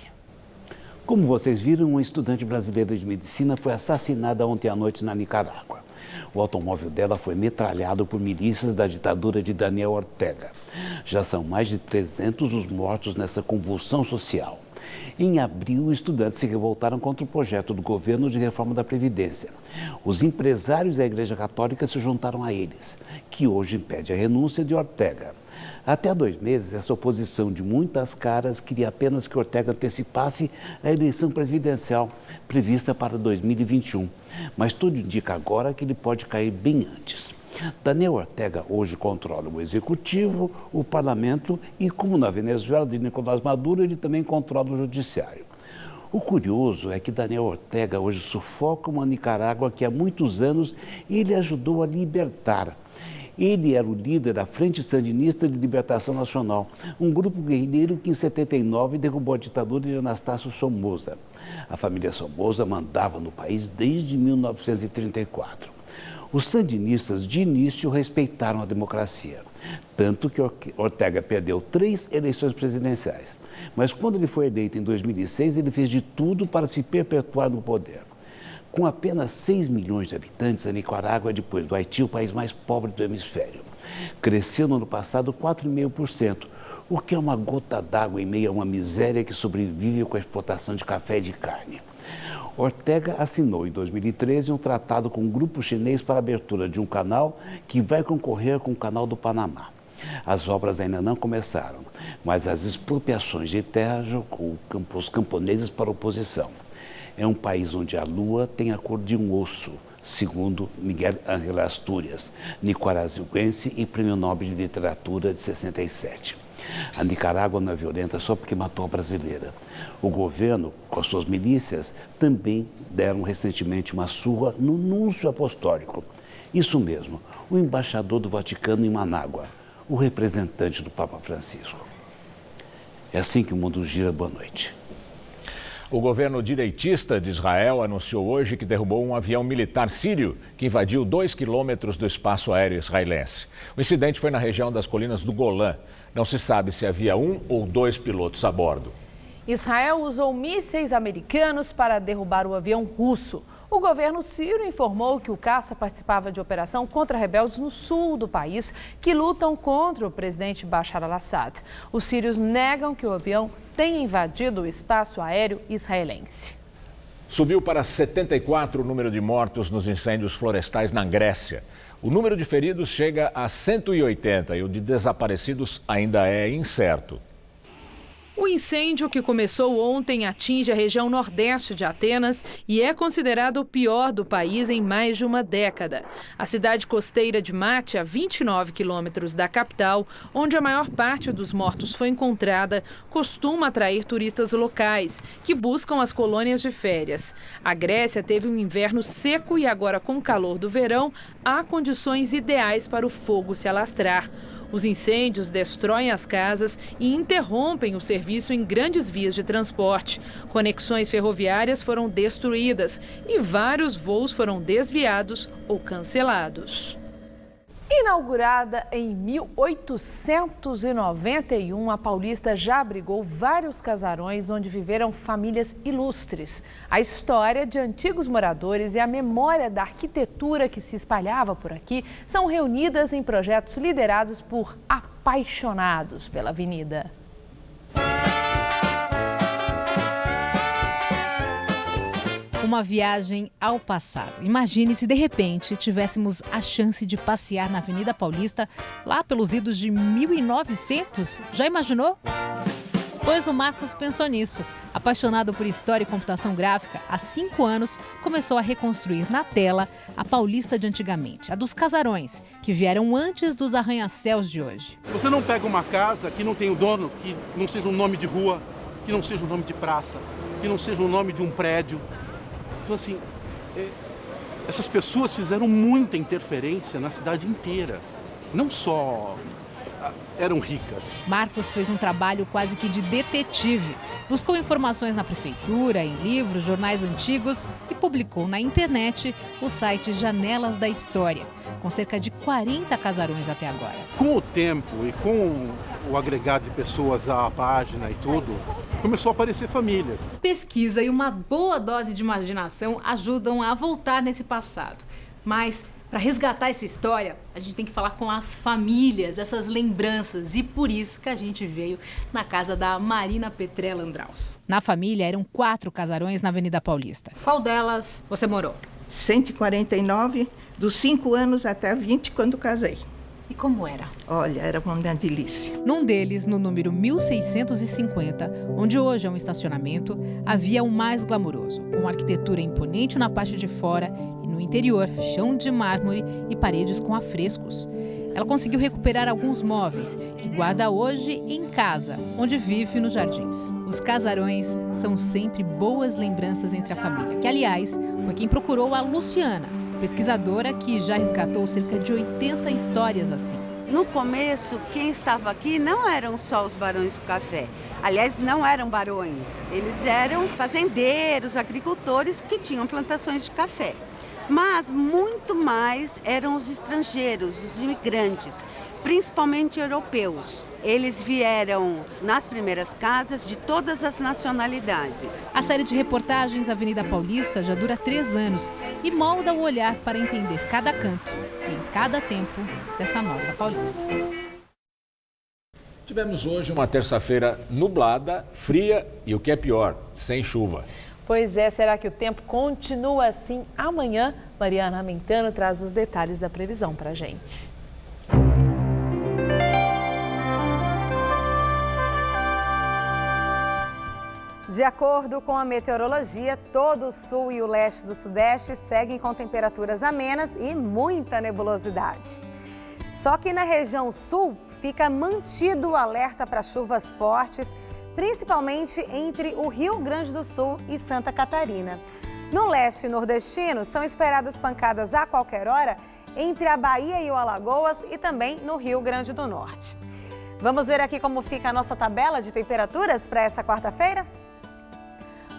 S23: Como vocês viram, uma estudante brasileira de medicina foi assassinada ontem à noite na Nicarágua. O automóvel dela foi metralhado por milícias da ditadura de Daniel Ortega. Já são mais de 300 os mortos nessa convulsão social. Em abril, estudantes se revoltaram contra o projeto do governo de reforma da Previdência. Os empresários da Igreja Católica se juntaram a eles, que hoje impede a renúncia de Ortega. Até há 2 meses, essa oposição de muitas caras queria apenas que Ortega antecipasse a eleição presidencial prevista para 2021. Mas tudo indica agora que ele pode cair bem antes. Daniel Ortega hoje controla o executivo, o parlamento e, como na Venezuela de Nicolás Maduro, ele também controla o judiciário. O curioso é que Daniel Ortega hoje sufoca uma Nicarágua que há muitos anos ele ajudou a libertar. Ele era o líder da Frente Sandinista de Libertação Nacional, um grupo guerrilheiro que em 79 derrubou a ditadura de Anastácio Somoza. A família Somoza mandava no país desde 1934. Os sandinistas, de início, respeitaram a democracia, tanto que Ortega perdeu 3 eleições presidenciais. Mas quando ele foi eleito em 2006, ele fez de tudo para se perpetuar no poder. Com apenas 6 milhões de habitantes, a Nicarágua é, depois do Haiti, o país mais pobre do hemisfério. Cresceu no ano passado 4,5%, o que é uma gota d'água em meio a uma miséria que sobrevive com a exportação de café e de carne. Ortega assinou em 2013 um tratado com um grupo chinês para a abertura de um canal que vai concorrer com o Canal do Panamá. As obras ainda não começaram, mas as expropriações de terra jogou os camponeses para a oposição. É um país onde a lua tem a cor de um osso, segundo Miguel Ángel Astúrias, nicaragüense e Prêmio Nobel de Literatura de 67. A Nicarágua não é violenta só porque matou a brasileira. O governo, com as suas milícias, também deram recentemente uma surra no Núncio Apostólico. Isso mesmo, o embaixador do Vaticano em Manágua, o representante do Papa Francisco. É assim que o mundo gira. Boa noite.
S1: O governo direitista de Israel anunciou hoje que derrubou um avião militar sírio que invadiu 2 quilômetros do espaço aéreo israelense. O incidente foi na região das colinas do Golã. Não se sabe se havia 1 ou 2 pilotos a bordo.
S2: Israel usou mísseis americanos para derrubar o avião russo. O governo sírio informou que o caça participava de operação contra rebeldes no sul do país que lutam contra o presidente Bashar al-Assad. Os sírios negam que o avião tenha invadido o espaço aéreo israelense.
S1: Subiu para 74 o número de mortos nos incêndios florestais na Grécia. O número de feridos chega a 180 e o de desaparecidos ainda é incerto.
S2: O incêndio, que começou ontem, atinge a região nordeste de Atenas e é considerado o pior do país em mais de uma década. A cidade costeira de Mate, a 29 quilômetros da capital, onde a maior parte dos mortos foi encontrada, costuma atrair turistas locais, que buscam as colônias de férias. A Grécia teve um inverno seco e agora, com o calor do verão, há condições ideais para o fogo se alastrar. Os incêndios destroem as casas e interrompem o serviço em grandes vias de transporte. Conexões ferroviárias foram destruídas e vários voos foram desviados ou cancelados. Inaugurada em 1891, a Paulista já abrigou vários casarões onde viveram famílias ilustres. A história de antigos moradores e a memória da arquitetura que se espalhava por aqui são reunidas em projetos liderados por apaixonados pela avenida.
S4: Uma viagem ao passado. Imagine se de repente tivéssemos a chance de passear na Avenida Paulista lá pelos idos de 1900. Já imaginou? Pois o Marcos pensou nisso. Apaixonado por história e computação gráfica, há 5 anos começou a reconstruir na tela a Paulista de antigamente, a dos casarões, que vieram antes dos arranha-céus de hoje.
S5: Você não pega uma casa que não tem o dono, que não seja um nome de rua, que não seja um nome de praça, que não seja o nome de um prédio. Então, assim, essas pessoas fizeram muita interferência na cidade inteira. Não só eram ricas.
S4: Marcos fez um trabalho quase que de detetive. Buscou informações na prefeitura, em livros, jornais antigos e publicou na internet o site Janelas da História, com cerca de 40 casarões até agora.
S5: Com o tempo e com o agregado de pessoas à página e tudo, começou a aparecer famílias.
S4: Pesquisa e uma boa dose de imaginação ajudam a voltar nesse passado. Mas Para resgatar essa história, a gente tem que falar com as famílias, essas lembranças. E por isso que a gente veio na casa da Marina Petrella Andraus. Na família eram 4 casarões na Avenida Paulista. Qual delas você morou?
S6: 149, dos 5 anos até 20, quando casei.
S4: E como era?
S6: Olha, era uma delícia.
S4: Num deles, no número 1650, onde hoje é um estacionamento, havia o mais glamouroso, com arquitetura imponente na parte de fora e no interior, chão de mármore e paredes com afrescos. Ela conseguiu recuperar alguns móveis que guarda hoje em casa, onde vive nos jardins. Os casarões são sempre boas lembranças entre a família, que, aliás, foi quem procurou a Luciana, pesquisadora que já resgatou cerca de 80 histórias assim.
S7: No começo, quem estava aqui não eram só os barões do café. Aliás, não eram barões. Eles eram fazendeiros, agricultores que tinham plantações de café. Mas muito mais eram os estrangeiros, os imigrantes, principalmente europeus. Eles vieram nas primeiras casas de todas as nacionalidades.
S4: A série de reportagens Avenida Paulista já dura 3 anos e molda o olhar para entender cada canto e em cada tempo dessa nossa Paulista.
S1: Tivemos hoje uma terça-feira nublada, fria e, o que é pior, sem chuva.
S2: Pois é, será que o tempo continua assim amanhã? Mariana Mentano traz os detalhes da previsão para a gente.
S8: De acordo com a meteorologia, todo o sul e o leste do sudeste seguem com temperaturas amenas e muita nebulosidade. Só que na região sul fica mantido o alerta para chuvas fortes, principalmente entre o Rio Grande do Sul e Santa Catarina. No leste nordestino, são esperadas pancadas a qualquer hora entre a Bahia e o Alagoas e também no Rio Grande do Norte. Vamos ver aqui como fica a nossa tabela de temperaturas para essa quarta-feira?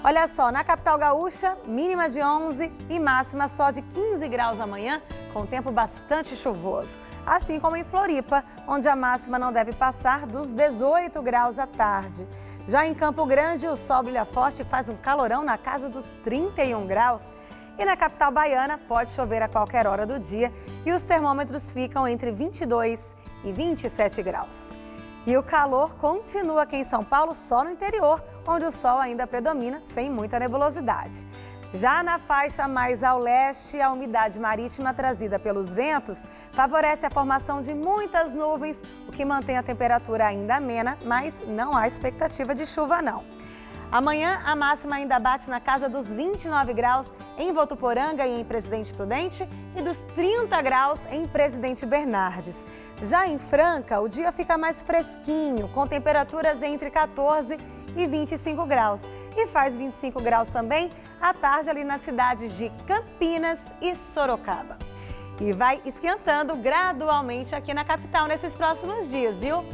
S8: Olha só, na capital gaúcha, mínima de 11 e máxima só de 15 graus amanhã, com tempo bastante chuvoso. Assim como em Floripa, onde a máxima não deve passar dos 18 graus à tarde. Já em Campo Grande, o sol brilha forte e faz um calorão na casa dos 31 graus. E na capital baiana, pode chover a qualquer hora do dia e os termômetros ficam entre 22 e 27 graus. E o calor continua aqui em São Paulo, só no interior, onde o sol ainda predomina, sem muita nebulosidade. Já na faixa mais ao leste, a umidade marítima trazida pelos ventos favorece a formação de muitas nuvens, o que mantém a temperatura ainda amena, mas não há expectativa de chuva não. Amanhã, a máxima ainda bate na casa dos 29 graus em Votuporanga e em Presidente Prudente e dos 30 graus em Presidente Bernardes. Já em Franca, o dia fica mais fresquinho, com temperaturas entre 14 e 25 graus. E faz 25 graus também à tarde ali nas cidades de Campinas e Sorocaba. E vai esquentando gradualmente aqui na capital nesses próximos dias, viu?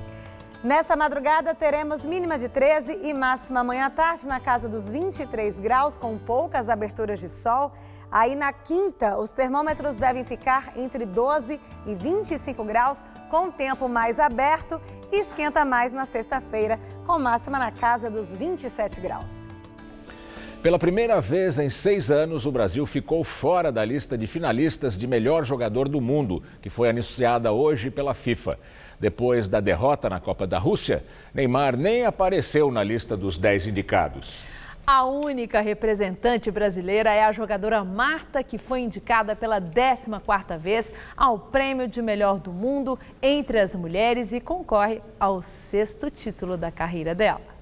S8: Nessa madrugada teremos mínima de 13 e máxima amanhã à tarde na casa dos 23 graus, com poucas aberturas de sol. Aí na quinta, os termômetros devem ficar entre 12 e 25 graus, com o tempo mais aberto e esquenta mais na sexta-feira, com máxima na casa dos 27 graus.
S1: Pela primeira vez em 6 anos, o Brasil ficou fora da lista de finalistas de melhor jogador do mundo, que foi anunciada hoje pela FIFA. Depois da derrota na Copa da Rússia, Neymar nem apareceu na lista dos 10 indicados.
S2: A única representante brasileira é a jogadora Marta, que foi indicada pela 14ª vez ao prêmio de melhor do mundo entre as mulheres e concorre ao 6º título da carreira dela.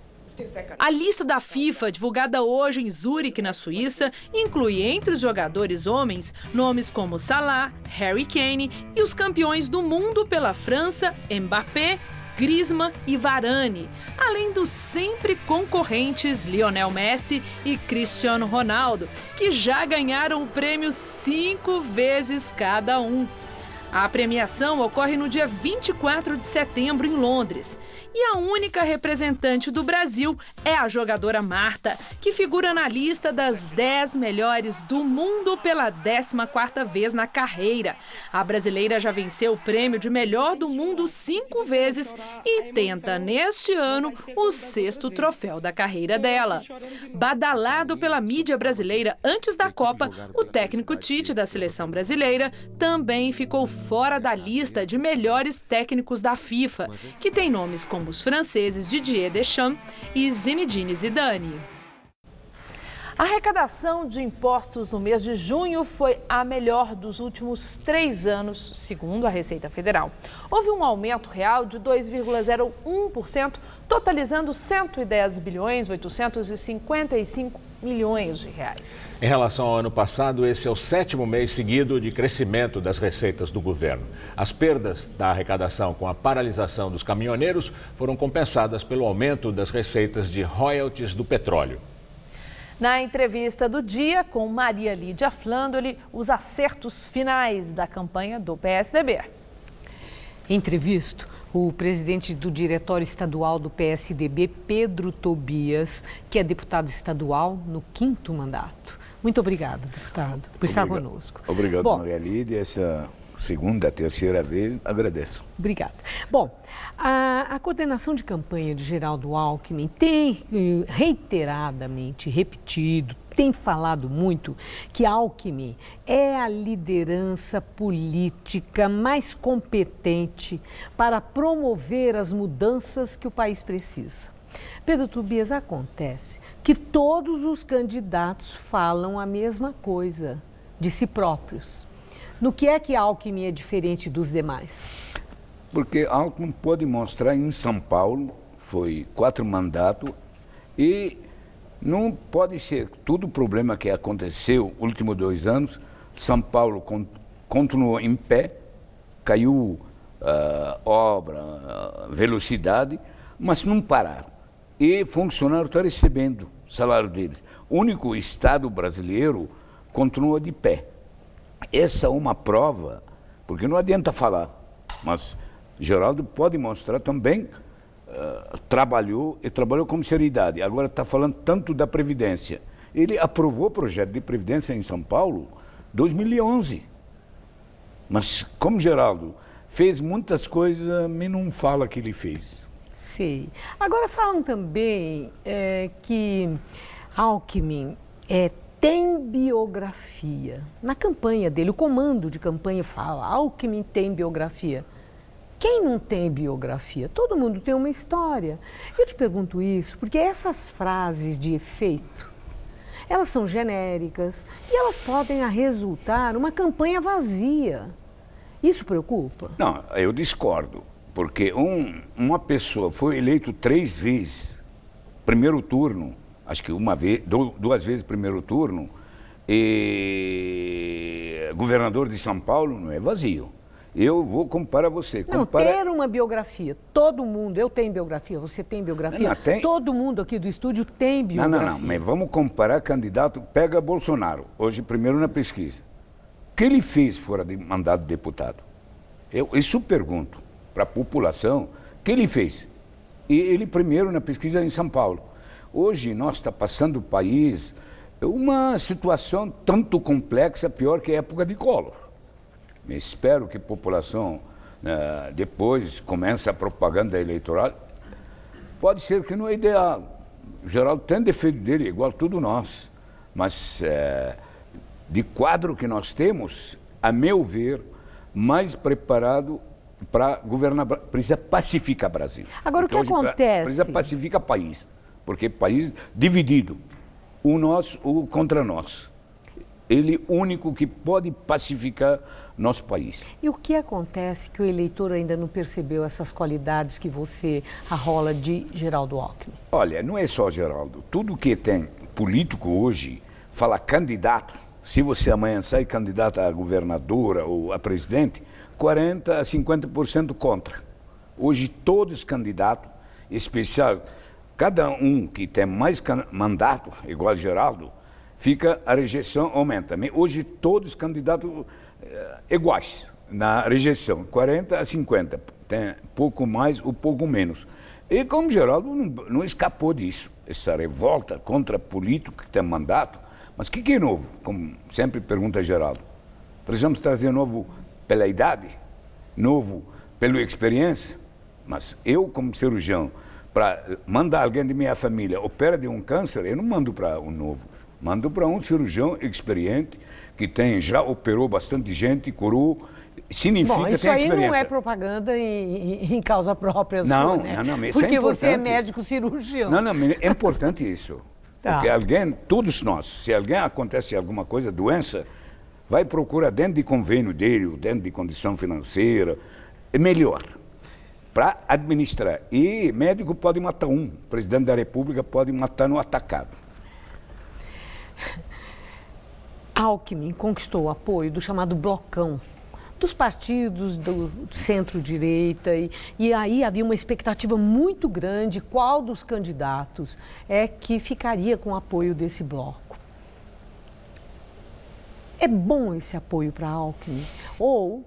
S21: A lista da FIFA, divulgada hoje em Zurique, na Suíça, inclui entre os jogadores homens nomes como Salah, Harry Kane e os campeões do mundo pela França, Mbappé, Griezmann e Varane, além dos sempre concorrentes Lionel Messi e Cristiano Ronaldo, que já ganharam o prêmio 5 vezes cada um. A premiação ocorre no dia 24 de setembro em Londres. E a única representante do Brasil é a jogadora Marta, que figura na lista das 10 melhores do mundo pela 14ª vez na carreira. A brasileira já venceu o prêmio de melhor do mundo 5 vezes e tenta, neste ano, o 6º troféu da carreira dela. Badalado pela mídia brasileira antes da Copa, o técnico Tite da seleção brasileira também ficou fora da lista de melhores técnicos da FIFA, que tem nomes como os franceses Didier Deschamps e Zinedine Zidane.
S2: A arrecadação de impostos no mês de junho foi a melhor dos últimos 3 anos, segundo a Receita Federal. Houve um aumento real de 2,01%, totalizando 110 bilhões 855 milhões de reais.
S1: Em relação ao ano passado, esse é o 7º mês seguido de crescimento das receitas do governo. As perdas da arrecadação com a paralisação dos caminhoneiros foram compensadas pelo aumento das receitas de royalties do petróleo.
S2: Na entrevista do dia com Maria Lídia Flandoli, os acertos finais da campanha do PSDB.
S3: Entrevisto o presidente do Diretório Estadual do PSDB, Pedro Tobias, que é deputado estadual no 5º mandato. Muito obrigada, deputado, por estar conosco.
S9: Obrigado, Maria Lídia. Essa segunda, terceira vez, agradeço.
S3: Obrigada. Bom, a coordenação de campanha de Geraldo Alckmin tem reiteradamente repetido, tem falado muito que Alckmin é a liderança política mais competente para promover as mudanças que o país precisa. Pedro Tobias, acontece que todos os candidatos falam a mesma coisa de si próprios. No que é que Alckmin é diferente dos demais?
S9: Porque Alckmin pode mostrar em São Paulo, foi 4 mandatos, e não pode ser todo o problema que aconteceu nos últimos 2 anos. São Paulo continuou em pé, caiu obra, velocidade, mas não pararam. E funcionário está recebendo o salário deles. O único estado brasileiro continua de pé. Essa é uma prova, porque não adianta falar, mas Geraldo pode mostrar também. Trabalhou com seriedade. Agora está falando tanto da Previdência. Ele aprovou o projeto de Previdência em São Paulo em 2011. Mas, como Geraldo fez muitas coisas, mas não fala que ele fez.
S3: Sim. Agora falam também que Alckmin tem biografia. Na campanha dele, o comando de campanha fala, Alckmin tem biografia. Quem não tem biografia? Todo mundo tem uma história. Eu te pergunto isso porque essas frases de efeito, elas são genéricas e elas podem resultar numa campanha vazia. Isso preocupa?
S9: Não, eu discordo, porque uma pessoa foi eleito 3 vezes, primeiro turno, acho que 2 vezes primeiro turno, e governador de São Paulo não é vazio. Eu vou comparar você.
S3: Não, ter uma biografia. Todo mundo, eu tenho biografia, você tem biografia.
S9: Não, tem.
S3: Todo mundo aqui do estúdio tem biografia.
S9: Não, mas vamos comparar candidato. Pega Bolsonaro, hoje primeiro na pesquisa. O que ele fez fora de mandato de deputado? Isso pergunto para a população. O que ele fez? E ele primeiro na pesquisa em São Paulo. Hoje nós está passando o país uma situação tanto complexa, pior que a época de Collor. Espero que a população depois comece a propaganda eleitoral. Pode ser que não é ideal. O Geraldo tem defeito dele, igual tudo nós. Mas de quadro que nós temos, a meu ver, mais preparado para governar, precisa pacificar o Brasil.
S3: Agora, então, o que acontece?
S9: Precisa pacificar o país, porque país dividido, o nosso ou contra nós. Ele é o único que pode pacificar nosso país.
S3: E o que acontece que o eleitor ainda não percebeu essas qualidades que você arrola de Geraldo Alckmin?
S9: Olha, não é só Geraldo. Tudo que tem político hoje, fala candidato, se você amanhã sai candidato a governadora ou a presidente, 40% a 50% contra. Hoje todos os candidatos, especial, cada um que tem mais mandato, igual Geraldo, a rejeição aumenta. Hoje todos os candidatos iguais, na rejeição, 40 a 50, tem pouco mais ou pouco menos. E como Geraldo não escapou disso, essa revolta contra político que tem mandato. Mas o que é novo? Como sempre pergunta Geraldo. Precisamos trazer novo pela idade, novo pela experiência. Mas eu, como cirurgião, para mandar alguém de minha família opera de um câncer, eu não mando para um novo. Mando para um cirurgião experiente, que já operou bastante gente, curou, significa que tem experiência.
S3: Isso aí não é propaganda em causa própria
S9: não,
S3: sua, né?
S9: Não, isso
S3: porque
S9: é
S3: você é médico cirurgião.
S9: Não, é importante isso. Tá. Porque alguém, todos nós, se alguém acontece alguma coisa, doença, vai procurar dentro de convênio dele, dentro de condição financeira, é melhor para administrar. E médico pode matar o presidente da República pode matar no atacado.
S3: Alckmin conquistou o apoio do chamado blocão, dos partidos do centro-direita, e aí havia uma expectativa muito grande qual dos candidatos é que ficaria com o apoio desse bloco. É bom esse apoio para Alckmin ou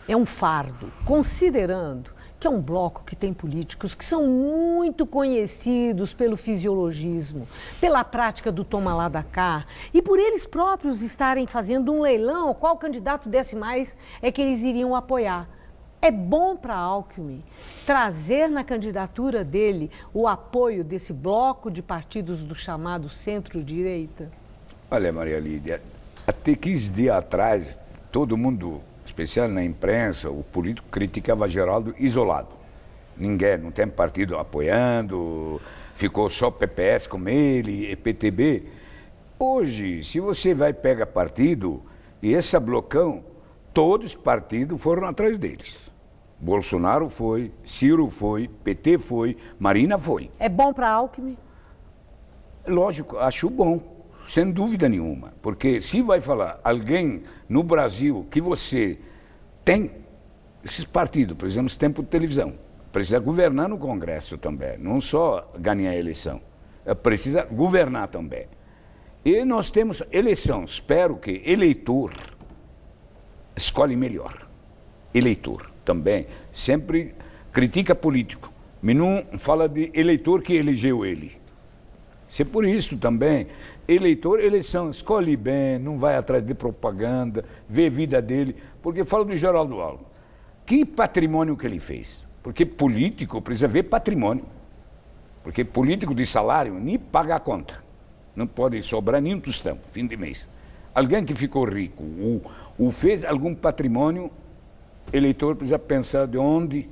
S3: é um fardo, considerando que é um bloco que tem políticos que são muito conhecidos pelo fisiologismo, pela prática do toma lá da cá, e por eles próprios estarem fazendo um leilão, qual candidato desse mais é que eles iriam apoiar. É bom para Alckmin trazer na candidatura dele o apoio desse bloco de partidos do chamado centro-direita?
S9: Olha, Maria Lídia, até 15 dias atrás, todo mundo, especial na imprensa, o político criticava Geraldo isolado. Ninguém, não tem partido apoiando, ficou só PPS com ele, e PTB. Hoje, se você vai pegar partido, e esse blocão, todos os partidos foram atrás deles. Bolsonaro foi, Ciro foi, PT foi, Marina foi.
S3: É bom para Alckmin?
S9: Lógico, acho bom. Sem dúvida nenhuma, porque se vai falar alguém no Brasil que você tem, esses partidos, precisamos de tempo de televisão, precisa governar no Congresso também, não só ganhar a eleição, precisa governar também. E nós temos eleição, espero que eleitor escolhe melhor. Eleitor também, sempre critica político, mas não fala de eleitor que elegeu ele. Se é por isso também, eleitor, eleição, escolhe bem, não vai atrás de propaganda, vê a vida dele, porque fala do Geraldo Alckmin. Que patrimônio que ele fez? Porque político precisa ver patrimônio. Porque político de salário nem paga a conta. Não pode sobrar nem um tostão, fim de mês. Alguém que ficou rico ou fez algum patrimônio, eleitor precisa pensar de onde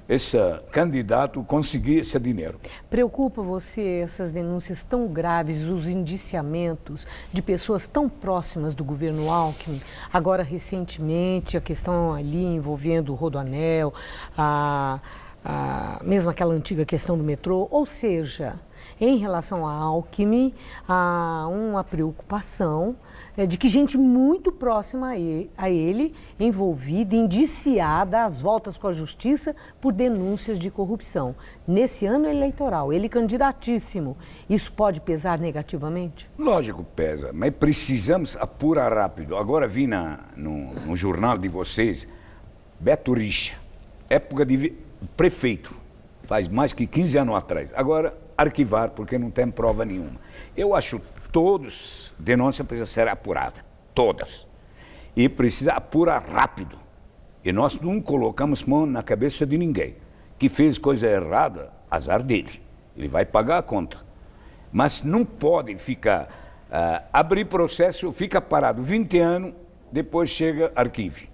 S9: esse candidato conseguir esse dinheiro.
S3: Preocupa você essas denúncias tão graves, os indiciamentos de pessoas tão próximas do governo Alckmin? Agora, recentemente, a questão ali envolvendo o Rodoanel, mesmo aquela antiga questão do metrô, ou seja, em relação a Alckmin, há uma preocupação de que gente muito próxima a ele, envolvida, indiciada às voltas com a justiça por denúncias de corrupção. Nesse ano eleitoral, ele candidatíssimo, isso pode pesar negativamente?
S9: Lógico que pesa, mas precisamos apurar rápido. Agora vi no jornal de vocês, Beto Richa, época de prefeito, faz mais que 15 anos atrás. Agora, arquivar, porque não tem prova nenhuma. Eu acho todas denúncias precisam ser apuradas, todas. E precisa apurar rápido. E nós não colocamos mão na cabeça de ninguém. Que fez coisa errada, azar dele. Ele vai pagar a conta. Mas não pode ficar, abrir processo, fica parado 20 anos, depois chega arquivo.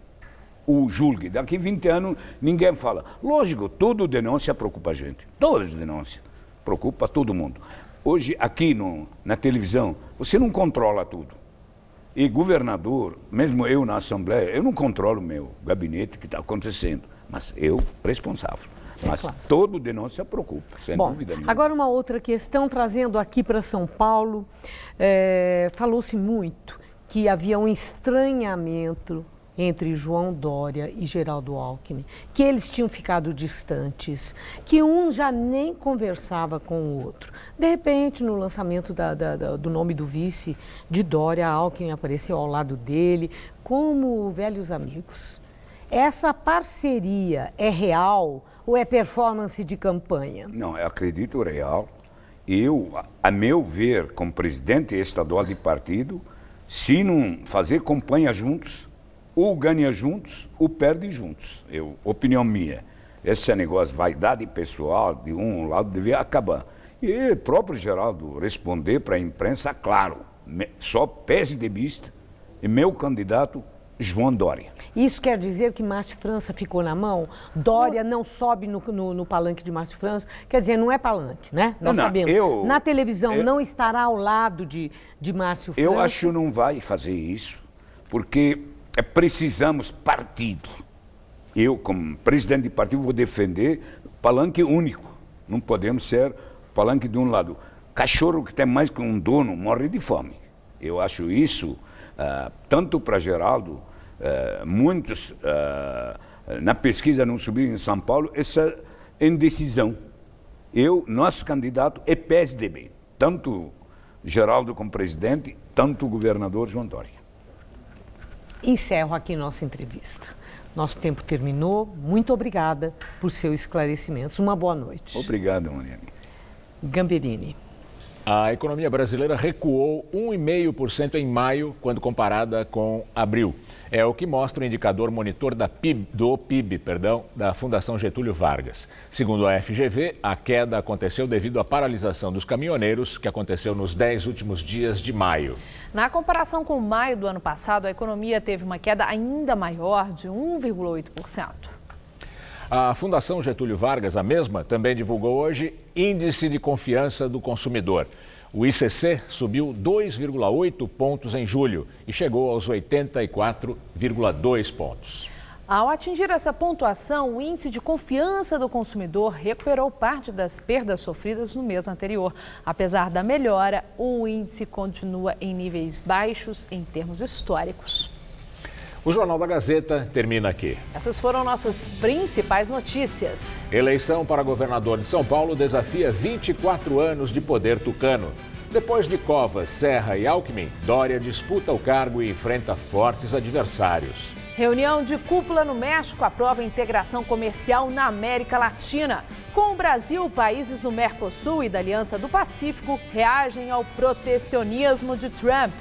S9: O julgue. Daqui 20 anos ninguém fala. Lógico, toda denúncia preocupa a gente. Todas as denúncias preocupa todo mundo. Hoje, aqui na televisão, você não controla tudo. E governador, mesmo eu na Assembleia, eu não controlo o meu gabinete, que está acontecendo, mas eu responsável. Mas claro, toda denúncia preocupa, sem dúvida nenhuma.
S3: Agora uma outra questão, trazendo aqui para São Paulo, falou-se muito que havia um estranhamento entre João Dória e Geraldo Alckmin, que eles tinham ficado distantes, que um já nem conversava com o outro. De repente, no lançamento do nome do vice de Dória, Alckmin apareceu ao lado dele, como velhos amigos. Essa parceria é real ou é performance de campanha?
S9: Não, eu acredito real. Eu, a meu ver, como presidente estadual de partido, se não fazer campanha juntos, ou ganha juntos, ou perde juntos. Opinião minha. Esse negócio de vaidade pessoal de um lado devia acabar. E o próprio Geraldo responder para a imprensa, claro, só PSDBista e meu candidato João Dória.
S3: Isso quer dizer que Márcio França ficou na mão? Dória não sobe no palanque de Márcio França? Quer dizer, não é palanque, né? Nós sabemos. Na televisão não estará ao lado de Márcio França?
S9: Eu acho que não vai fazer isso, porque precisamos partido. Eu, como presidente de partido, vou defender palanque único. Não podemos ser palanque de um lado. Cachorro que tem mais que um dono morre de fome. Eu acho isso, tanto para Geraldo, muitos na pesquisa não subiram em São Paulo, essa indecisão. Nosso candidato é PSDB, tanto Geraldo como presidente, tanto o governador João Dória.
S3: Encerro aqui nossa entrevista. Nosso tempo terminou. Muito obrigada por seus esclarecimentos. Uma boa noite.
S9: Obrigado, Mariane.
S3: Gamberini.
S1: A economia brasileira recuou 1,5% em maio, quando comparada com abril. É o que mostra o indicador monitor do PIB da Fundação Getúlio Vargas. Segundo a FGV, a queda aconteceu devido à paralisação dos caminhoneiros, que aconteceu nos 10 últimos dias de maio.
S2: Na comparação com maio do ano passado, a economia teve uma queda ainda maior, de 1,8%.
S1: A Fundação Getúlio Vargas, a mesma, também divulgou hoje Índice de Confiança do Consumidor. O ICC subiu 2,8 pontos em julho e chegou aos 84,2 pontos.
S2: Ao atingir essa pontuação, o índice de confiança do consumidor recuperou parte das perdas sofridas no mês anterior. Apesar da melhora, o índice continua em níveis baixos em termos históricos.
S1: O Jornal da Gazeta termina aqui.
S2: Essas foram nossas principais notícias.
S1: Eleição para governador de São Paulo desafia 24 anos de poder tucano. Depois de Covas, Serra e Alckmin, Dória disputa o cargo e enfrenta fortes adversários.
S2: Reunião de cúpula no México aprova integração comercial na América Latina. Com o Brasil, países do Mercosul e da Aliança do Pacífico reagem ao protecionismo de Trump.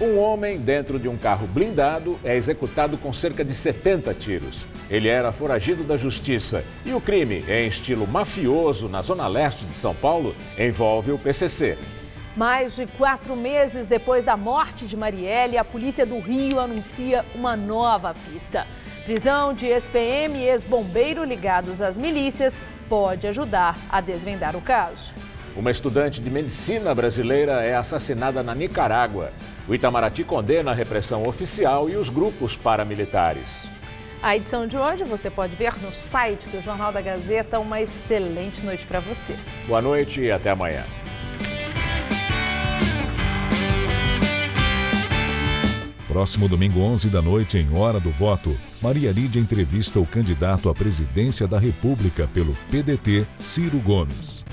S1: Um homem dentro de um carro blindado é executado com cerca de 70 tiros. Ele era foragido da justiça e o crime, em estilo mafioso na zona leste de São Paulo, envolve o PCC.
S2: Mais de 4 meses depois da morte de Marielle, a polícia do Rio anuncia uma nova pista. Prisão de ex-PM e ex-bombeiro ligados às milícias pode ajudar a desvendar o caso.
S1: Uma estudante de medicina brasileira é assassinada na Nicarágua. O Itamaraty condena a repressão oficial e os grupos paramilitares.
S2: A edição de hoje você pode ver no site do Jornal da Gazeta. Uma excelente noite para você.
S1: Boa noite e até amanhã.
S10: Próximo domingo, 11 da noite, em Hora do Voto, Maria Lídia entrevista o candidato à presidência da República pelo PDT, Ciro Gomes.